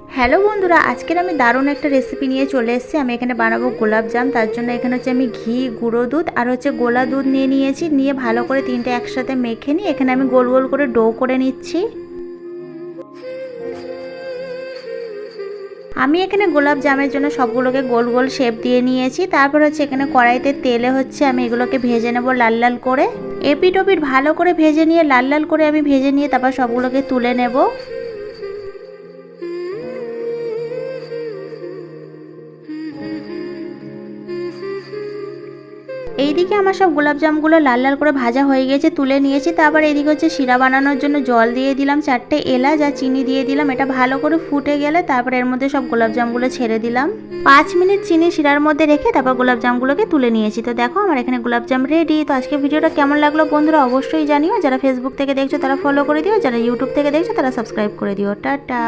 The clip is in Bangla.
হ্যালো বন্ধুরা, আজকের আমি দারুণ একটা রেসিপি নিয়ে চলে এসেছি। আমি এখানে বানাবো গোলাপ জাম। তার জন্য এখানে হচ্ছে আমি ঘি, গুঁড়ো দুধ আর হচ্ছে গোলা দুধ নিয়ে নিয়েছি। নিয়ে ভালো করে তিনটে একসাথে মেখে নিয়ে এখানে আমি গোল গোল করে ডো করে নিচ্ছি। আমি এখানে গোলাপ জামের জন্য সবগুলোকে গোল গোল শেপ দিয়ে নিয়েছি। তারপর হচ্ছে এখানে কড়াইতে তেলে হচ্ছে আমি এগুলোকে ভেজে নেব লাল লাল করে। এপিট ওপিট ভালো করে ভেজে নিয়ে লাল লাল করে আমি ভেজে নিয়ে তারপর সবগুলোকে তুলে নেব। এইদিকে আমার সব গোলাপজামগুলো লাল লাল করে ভাজা হয়ে গেছে, তুলে নিয়েছি। তারপর এইদিকে হচ্ছে শিরা বানানোর জন্য জল দিয়ে দিলাম, 4টে এলাচ আর চিনি দিয়ে দিলাম। এটা ভালো করে ফুটে গেলে তারপর এর মধ্যে সব গোলাপজামগুলো ছেড়ে দিলাম। 5 মিনিট চিনি শিরার মধ্যে রেখে তারপর গোলাপজামগুলোকে তুলে নিয়েছি। তো দেখো আমার এখানে গোলাপজাম রেডি। তো আজকে ভিডিওটা কেমন লাগলো বন্ধুরা অবশ্যই জানিও। যারা ফেসবুক থেকে দেখছো তারা ফলো করে দিও, যারা ইউটিউব থেকে দেখছো তারা সাবস্ক্রাইব করে দিও। টাটা।